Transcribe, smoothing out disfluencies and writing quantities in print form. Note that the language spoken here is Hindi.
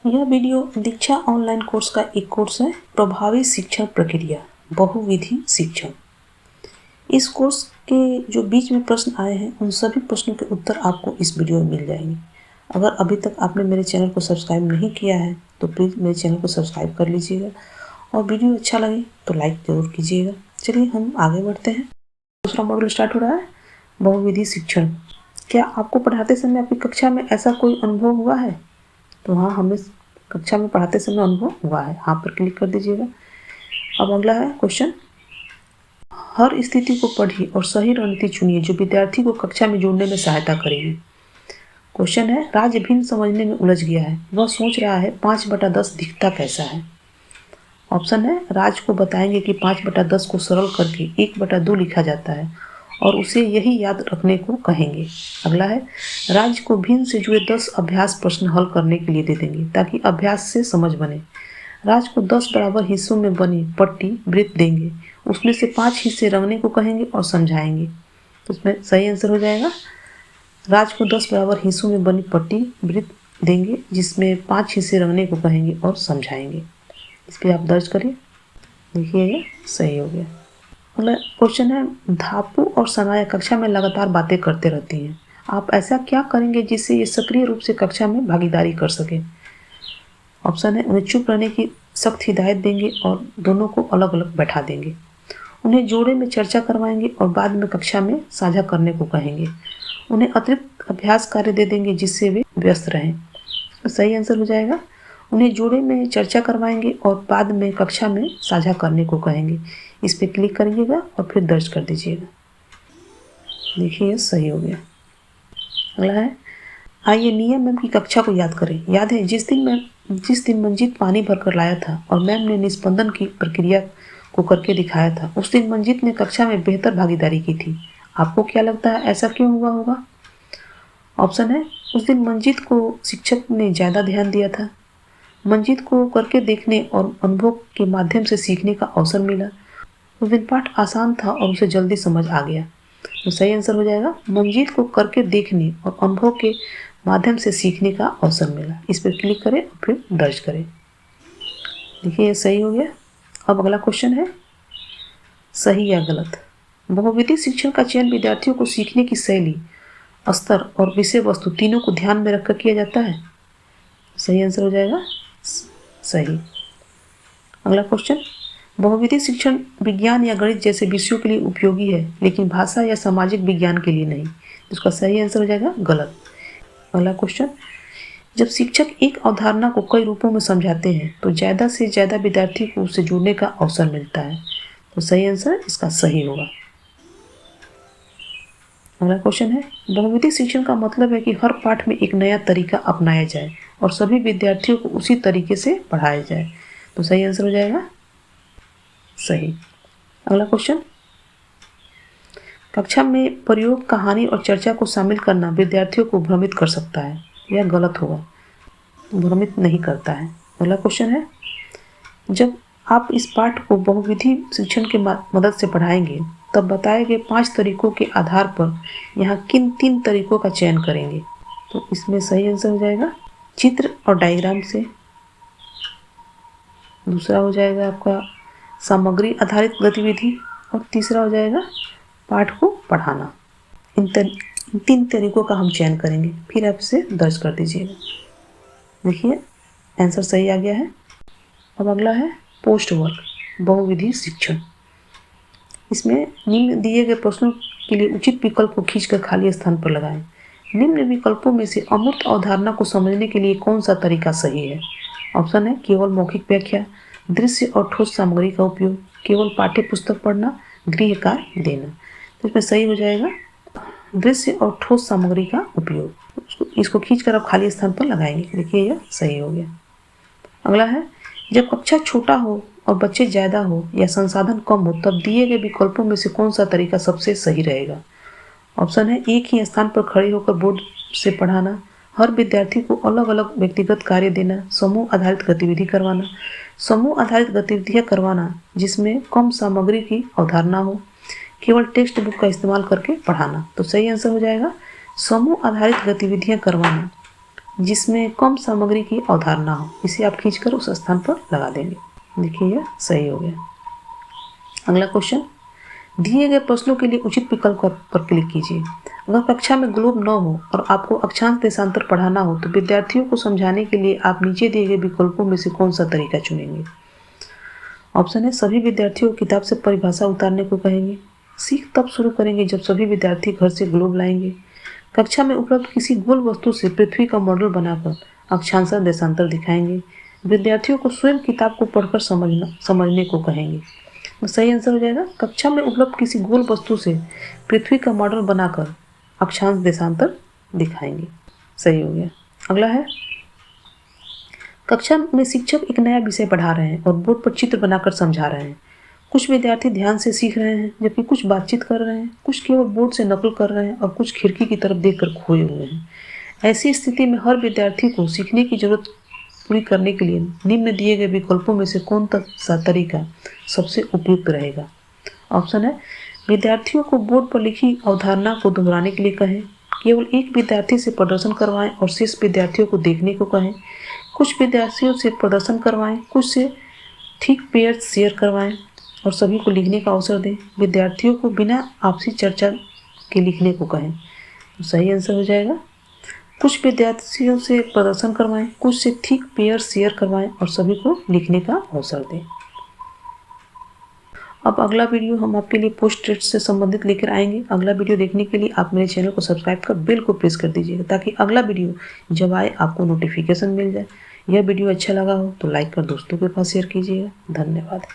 यह वीडियो दीक्षा ऑनलाइन कोर्स का एक कोर्स है, प्रभावी शिक्षण प्रक्रिया बहुविधि शिक्षण। इस कोर्स के जो बीच में प्रश्न आए हैं उन सभी प्रश्नों के उत्तर आपको इस वीडियो में मिल जाएंगे। अगर अभी तक आपने मेरे चैनल को सब्सक्राइब नहीं किया है तो प्लीज़ मेरे चैनल को सब्सक्राइब कर लीजिएगा और वीडियो अच्छा लगे तो लाइक ज़रूर कीजिएगा। चलिए हम आगे बढ़ते हैं। दूसरा मॉड्यूल स्टार्ट हो रहा है, बहुविधि शिक्षण। क्या आपको पढ़ाते समय आपकी कक्षा में ऐसा कोई अनुभव हुआ है? तो हाँ, हमें कक्षा में पढ़ाते समय अनुभव हुआ है, यहाँ पर क्लिक कर दीजिएगा। अब अगला है क्वेश्चन, हर स्थिति को पढ़िए और सही रणनीति चुनिए जो विद्यार्थी को कक्षा में जोड़ने में सहायता करेगी। क्वेश्चन है, राज भिन्न समझने में उलझ गया है, वह सोच रहा है 5/10 दिखता कैसा है। ऑप्शन है, राज को बताएंगे कि 5/10 को सरल करके 1/2 लिखा जाता है और उसे यही याद रखने को कहेंगे। अगला है, राज्य को भिन्न से जुड़े 10 अभ्यास प्रश्न हल करने के लिए दे देंगे ताकि अभ्यास से समझ बने। राज्य को 10 बराबर हिस्सों में बनी पट्टी वृत्त देंगे, उसमें से 5 हिस्से रंगने को कहेंगे और समझाएंगे। तो इसमें सही आंसर हो जाएगा, राज्य को 10 बराबर हिस्सों में बनी पट्टी वृत्त देंगे जिसमें 5 हिस्से रंगने को कहेंगे और समझाएंगे। इस पर आप दर्ज करिए, देखिए ये सही हो गया। अगला क्वेश्चन है, धापू और सनाया कक्षा में लगातार बातें करते रहती हैं, आप ऐसा क्या करेंगे जिससे ये सक्रिय रूप से कक्षा में भागीदारी कर सके। ऑप्शन है, उन्हें चुप रहने की सख्त हिदायत देंगे और दोनों को अलग अलग बैठा देंगे। उन्हें जोड़े में चर्चा करवाएंगे और बाद में कक्षा में साझा करने को कहेंगे। उन्हें अतिरिक्त अभ्यास कार्य दे देंगे जिससे वे व्यस्त रहें। तो सही आंसर हो जाएगा, उन्हें जोड़े में चर्चा करवाएंगे और बाद में कक्षा में साझा करने को कहेंगे। इस पर क्लिक करिएगा और फिर दर्ज कर दीजिएगा। देखिए सही हो गया। अगला है, आइए नियम मैम की कक्षा को याद करें। याद है जिस दिन मंजीत पानी भरकर लाया था और मैम ने निस्पंदन की प्रक्रिया को करके दिखाया था, उस दिन मंजीत ने कक्षा में बेहतर भागीदारी की थी। आपको क्या लगता है ऐसा क्यों हुआ होगा? ऑप्शन है, उस दिन मंजीत को शिक्षक ने ज़्यादा ध्यान दिया था, मंजीत को करके देखने और अनुभव के माध्यम से सीखने का अवसर मिला, उस दिन पाठ आसान था और उसे जल्दी समझ आ गया। तो सही आंसर हो जाएगा, मंजीत को करके देखने और अनुभव के माध्यम से सीखने का अवसर मिला। इस पर क्लिक करें और फिर दर्ज करें। देखिए ये सही हो गया। अब अगला क्वेश्चन है, सही या गलत। बहुविधि शिक्षण का चयन विद्यार्थियों को सीखने की शैली, स्तर और विषय वस्तु तीनों को ध्यान में रखकर किया जाता है। सही आंसर हो जाएगा सही। अगला क्वेश्चन, बहुविधि शिक्षण विज्ञान या गणित जैसे विषयों के लिए उपयोगी है लेकिन भाषा या सामाजिक विज्ञान के लिए नहीं। इसका सही आंसर हो जाएगा गलत। अगला क्वेश्चन, जब शिक्षक एक अवधारणा को कई रूपों में समझाते हैं तो ज़्यादा से ज़्यादा विद्यार्थी को उससे जुड़ने का अवसर मिलता है। तो सही आंसर इसका सही होगा। अगला क्वेश्चन है, बहुविधि शिक्षण का मतलब है कि हर पाठ में एक नया तरीका अपनाया जाए और सभी विद्यार्थियों को उसी तरीके से पढ़ाया जाए। तो सही आंसर हो जाएगा सही। अगला क्वेश्चन, कक्षा में प्रयोग, कहानी और चर्चा को शामिल करना विद्यार्थियों को भ्रमित कर सकता है। यह गलत होगा, भ्रमित नहीं करता है। अगला क्वेश्चन है, जब आप इस पाठ को बहुविधि शिक्षण की मदद से पढ़ाएंगे तब बताए गए 5 तरीकों के आधार पर यहाँ किन 3 तरीकों का चयन करेंगे। तो इसमें सही आंसर हो जाएगा चित्र और डायग्राम से। दूसरा हो जाएगा आपका सामग्री आधारित गतिविधि और तीसरा हो जाएगा पाठ को पढ़ाना। इन 3 तरीकों का हम चयन करेंगे, फिर आप इसे दर्ज कर दीजिएगा। देखिए आंसर सही आ गया है। अब अगला है पोस्ट वर्क, बहुविधि शिक्षण। इसमें निम्न दिए गए प्रश्नों के लिए उचित विकल्प को खींचकर खाली स्थान पर लगाएं। निम्न विकल्पों में से अमूर्त अवधारणा को समझने के लिए कौन सा तरीका सही है। ऑप्शन है, केवल मौखिक व्याख्या, दृश्य और ठोस सामग्री का उपयोग, केवल पाठ्य पुस्तक पढ़ना, गृह कार्य देना। तो इसमें सही हो जाएगा दृश्य और ठोस सामग्री का उपयोग। इसको खींचकर आप खाली स्थान पर लगाएंगे। देखिए यह सही हो गया। अगला है, जब कक्षा छोटा हो और बच्चे ज़्यादा हो या संसाधन कम हो तब दिए गए विकल्पों में से कौन सा तरीका सबसे सही रहेगा। ऑप्शन है, एक ही स्थान पर खड़े होकर बोर्ड से पढ़ाना, हर विद्यार्थी को अलग अलग व्यक्तिगत कार्य देना, समूह आधारित गतिविधि करवाना। समूह आधारित गतिविधियाँ करवाना जिसमें कम सामग्री की अवधारणा हो, केवल टेक्स्ट बुक का इस्तेमाल करके पढ़ाना। तो सही आंसर हो जाएगा समूह आधारित गतिविधियाँ करवाना जिसमें कम सामग्री की अवधारणा हो। इसे आप खींचकर उस स्थान पर लगा देंगे। देखिए यह सही हो गया। अगला क्वेश्चन, दिए गए प्रश्नों के लिए उचित विकल्प पर क्लिक कीजिए। अगर कक्षा में ग्लोब न हो और आपको अक्षांश देशांतर पढ़ाना हो तो विद्यार्थियों को समझाने के लिए आप नीचे दिए गए विकल्पों में से कौन सा तरीका चुनेंगे। ऑप्शन है, सभी विद्यार्थियों को किताब से परिभाषा उतारने को कहेंगे। सीख तब शुरू करेंगे जब सभी विद्यार्थी घर से ग्लोब लाएंगे। कक्षा में उपलब्ध किसी गोल वस्तु से पृथ्वी का मॉडल बनाकर अक्षांश देशांतर दिखाएंगे। विद्यार्थियों को स्वयं किताब को पढ़कर समझने को कहेंगे। तो सही आंसर हो जाएगा, कक्षा में उपलब्ध किसी गोल वस्तु से पृथ्वी का मॉडल बनाकर अक्षांश देशांतर दिखाएंगे। सही हो गया। अगला है, कक्षा में शिक्षक एक नया विषय पढ़ा रहे हैं और बोर्ड पर चित्र बनाकर समझा रहे हैं। कुछ विद्यार्थी ध्यान से सीख रहे हैं जबकि कुछ बातचीत कर रहे हैं, कुछ केवल बोर्ड से नकल कर रहे हैं और कुछ खिड़की की तरफ देखकर खोए हुए हैं। ऐसी स्थिति में हर विद्यार्थी को सीखने की जरूरत पूरी करने के लिए निम्न दिए गए विकल्पों में से कौन सा तरीका सबसे उपयुक्त रहेगा। ऑप्शन है, विद्यार्थियों को बोर्ड पर लिखी अवधारणा को दोहराने के लिए कहें। केवल एक विद्यार्थी से प्रदर्शन करवाएं और शेष विद्यार्थियों को देखने को कहें। कुछ विद्यार्थियों से प्रदर्शन करवाएं, कुछ से ठीक पेयर शेयर करवाएं और सभी को लिखने का अवसर दें। विद्यार्थियों को बिना आपसी चर्चा के लिखने को कहें। तो सही आंसर हो जाएगा, कुछ विद्यार्थियों से प्रदर्शन करवाएं, कुछ से ठीक पेयर शेयर करवाएं और सभी को लिखने का अवसर दें। अब अगला वीडियो हम आपके लिए पोस्ट टेस्ट से संबंधित लेकर आएंगे। अगला वीडियो देखने के लिए आप मेरे चैनल को सब्सक्राइब कर बेल को प्रेस कर दीजिएगा ताकि अगला वीडियो जब आए आपको नोटिफिकेशन मिल जाए। यह वीडियो अच्छा लगा हो तो लाइक कर दोस्तों के पास शेयर कीजिएगा। धन्यवाद।